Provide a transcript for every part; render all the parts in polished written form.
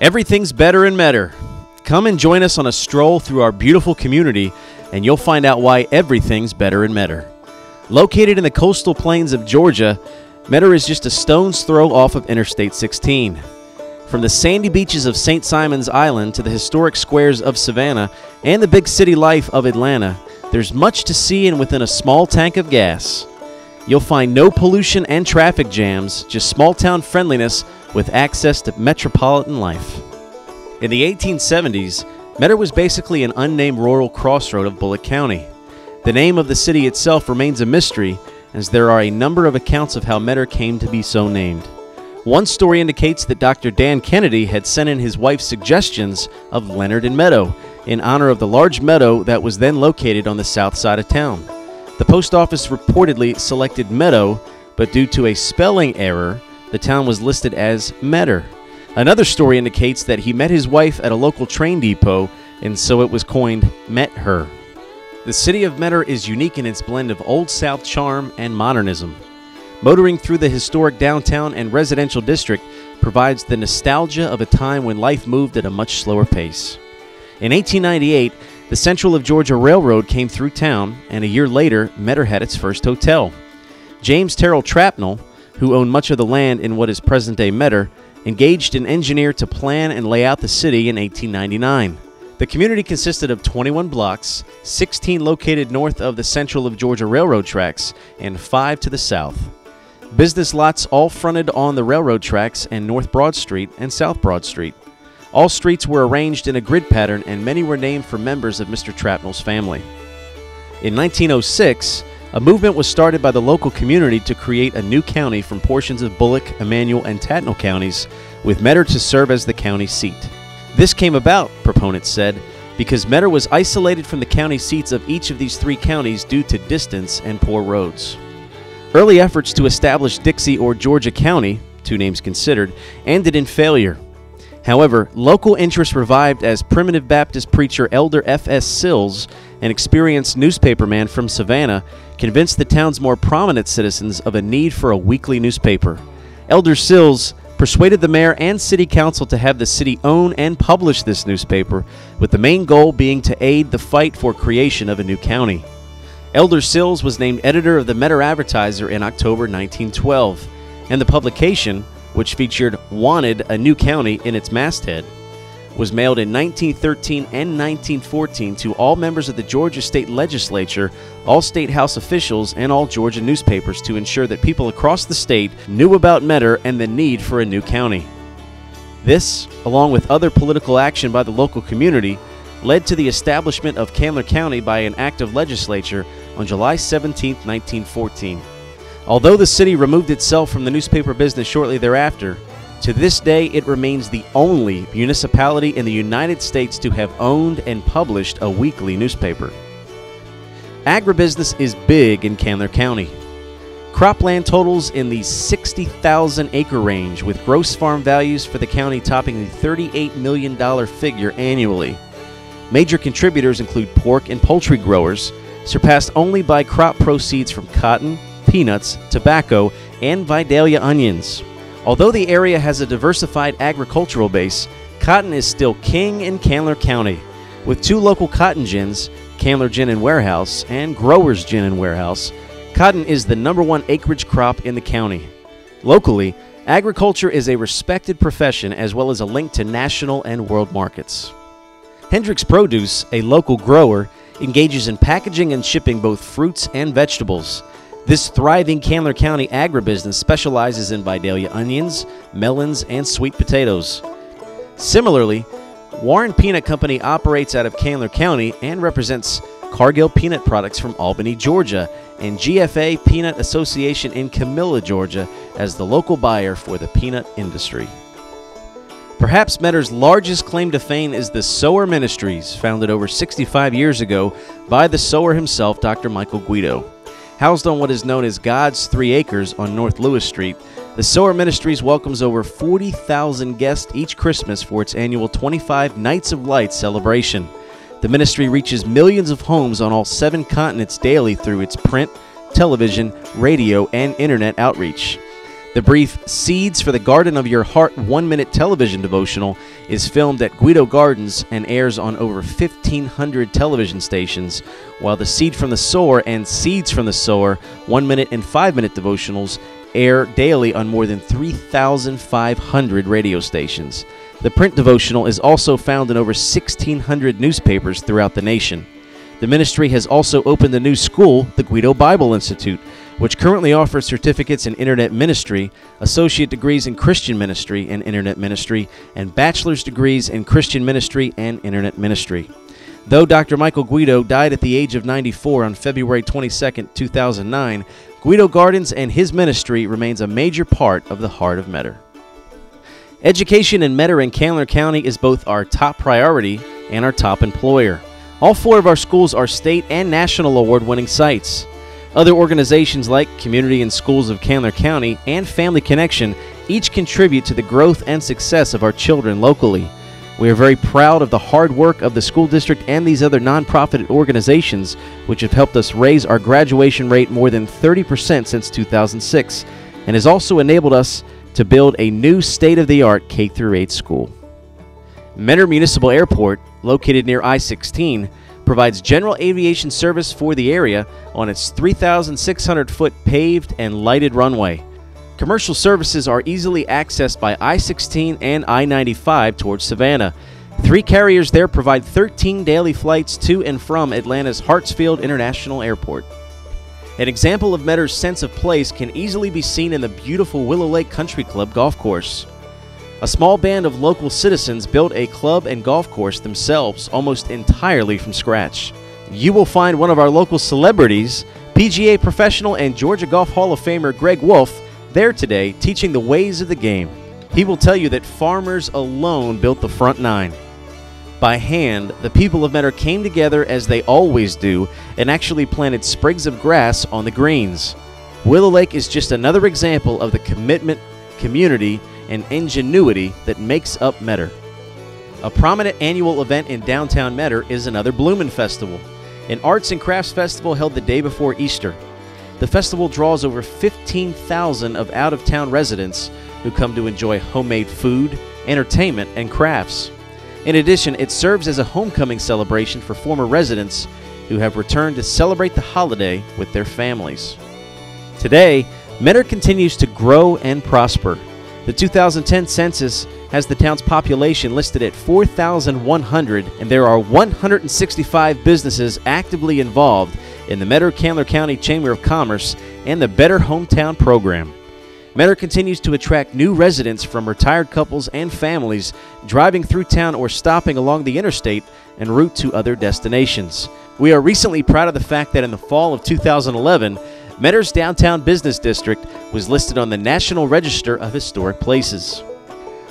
Everything's better in Meador. Come and join us on a stroll through our beautiful community, and you'll find out why everything's better in Meador. Located in the coastal plains of Georgia, Meador is just a stone's throw off of Interstate 16. From the sandy beaches of St. Simon's Island to the historic squares of Savannah and the big city life of Atlanta, there's much to see and within a small tank of gas. You'll find no pollution and traffic jams, just small-town friendliness with access to metropolitan life. In the 1870s, Meador was basically an unnamed rural crossroad of Bullitt County. The name of the city itself remains a mystery, as there are a number of accounts of how Meador came to be so named. One story indicates that Dr. Dan Kennedy had sent in his wife's suggestions of Leonard and Meadow in honor of the large meadow that was then located on the south side of town. The post office reportedly selected Meadow, but due to a spelling error, the town was listed as Meador. Another story indicates that he met his wife at a local train depot, and so it was coined Met Her. The city of Meador is unique in its blend of Old South charm and modernism. Motoring through the historic downtown and residential district provides the nostalgia of a time when life moved at a much slower pace. In 1898, the Central of Georgia Railroad came through town, and a year later, Meador had its first hotel. James Terrell Trapnell, who owned much of the land in what is present-day Meador, engaged an engineer to plan and lay out the city in 1899. The community consisted of 21 blocks, 16 located north of the Central of Georgia Railroad tracks, and 5 to the south. Business lots all fronted on the railroad tracks and North Broad Street and South Broad Street. All streets were arranged in a grid pattern, and many were named for members of Mr. Trapnell's family. In 1906, a movement was started by the local community to create a new county from portions of Bullock, Emanuel, and Tattnall counties, with Meador to serve as the county seat. This came about, proponents said, because Meador was isolated from the county seats of each of these 3 counties due to distance and poor roads. Early efforts to establish Dixie or Georgia County, 2 names considered, ended in failure. However, local interest revived as Primitive Baptist preacher Elder F.S. Sills, an experienced newspaperman from Savannah, convinced the town's more prominent citizens of a need for a weekly newspaper. Elder Sills persuaded the mayor and city council to have the city own and publish this newspaper, with the main goal being to aid the fight for creation of a new county. Elder Sills was named editor of the Meador Advertiser in October 1912, and the publication, which featured "Wanted, a New County" in its masthead, was mailed in 1913 and 1914 to all members of the Georgia State Legislature, all State House officials, and all Georgia newspapers to ensure that people across the state knew about Meador and the need for a new county. This, along with other political action by the local community, led to the establishment of Candler County by an act of legislature on July 17, 1914. Although the city removed itself from the newspaper business shortly thereafter, to this day it remains the only municipality in the United States to have owned and published a weekly newspaper. Agribusiness is big in Candler County. Cropland totals in the 60,000 acre range, with gross farm values for the county topping the $38 million figure annually. Major contributors include pork and poultry growers, surpassed only by crop proceeds from cotton, peanuts, tobacco, and Vidalia onions. Although the area has a diversified agricultural base, cotton is still king in Candler County. With 2 local cotton gins, Candler Gin and Warehouse and Growers Gin and Warehouse, cotton is the #1 acreage crop in the county. Locally, agriculture is a respected profession as well as a link to national and world markets. Hendricks Produce, a local grower, engages in packaging and shipping both fruits and vegetables. This thriving Candler County agribusiness specializes in Vidalia onions, melons, and sweet potatoes. Similarly, Warren Peanut Company operates out of Candler County and represents Cargill Peanut Products from Albany, Georgia, and GFA Peanut Association in Camilla, Georgia, as the local buyer for the peanut industry. Perhaps Meador's largest claim to fame is the Sower Ministries, founded over 65 years ago by the sower himself, Dr. Michael Guido. Housed on what is known as God's 3 Acres on North Lewis Street, the Sower Ministries welcomes over 40,000 guests each Christmas for its annual 25 Nights of Light celebration. The ministry reaches millions of homes on all 7 continents daily through its print, television, radio, and internet outreach. The brief Seeds for the Garden of Your Heart 1-minute television devotional is filmed at Guido Gardens and airs on over 1,500 television stations, while the Seed from the Sower and Seeds from the Sower 1-minute and 5-minute devotionals air daily on more than 3,500 radio stations. The print devotional is also found in over 1,600 newspapers throughout the nation. The ministry has also opened a new school, the Guido Bible Institute, which currently offers certificates in Internet Ministry, associate degrees in Christian Ministry and Internet Ministry, and bachelor's degrees in Christian Ministry and Internet Ministry. Though Dr. Michael Guido died at the age of 94 on February 22, 2009, Guido Gardens and his ministry remains a major part of the heart of Meador. Education in Meador and Candler County is both our top priority and our top employer. All 4 of our schools are state and national award-winning sites. Other organizations like Community and Schools of Candler County and Family Connection each contribute to the growth and success of our children locally. We are very proud of the hard work of the school district and these other nonprofit organizations, which have helped us raise our graduation rate more than 30% since 2006, and has also enabled us to build a new state-of-the-art K-8 school. Meador Municipal Airport, located near I-16, provides general aviation service for the area on its 3,600-foot paved and lighted runway. Commercial services are easily accessed by I-16 and I-95 towards Savannah. 3 carriers there provide 13 daily flights to and from Atlanta's Hartsfield International Airport. An example of Meador's sense of place can easily be seen in the beautiful Willow Lake Country Club golf course. A small band of local citizens built a club and golf course themselves almost entirely from scratch. You will find one of our local celebrities, PGA professional and Georgia Golf Hall of Famer Greg Wolf, there today teaching the ways of the game. He will tell you that farmers alone built the front 9. By hand, the people of Meador came together as they always do and actually planted sprigs of grass on the greens. Willow Lake is just another example of the commitment, community, and ingenuity that makes up Meador. A prominent annual event in downtown Meador is another Bloomin' Festival, an arts and crafts festival held the day before Easter. The festival draws over 15,000 of out-of-town residents who come to enjoy homemade food, entertainment, and crafts. In addition, it serves as a homecoming celebration for former residents who have returned to celebrate the holiday with their families. Today, Meador continues to grow and prosper. The 2010 census has the town's population listed at 4,100, and there are 165 businesses actively involved in the Meador-Candler County Chamber of Commerce and the Better Hometown program. Meador continues to attract new residents from retired couples and families driving through town or stopping along the interstate en route to other destinations. We are recently proud of the fact that in the fall of 2011, Meador's downtown business district was listed on the National Register of Historic Places.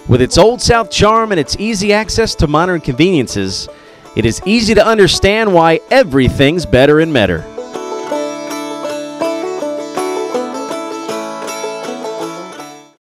With its Old South charm and its easy access to modern conveniences, it is easy to understand why everything's better in Meador.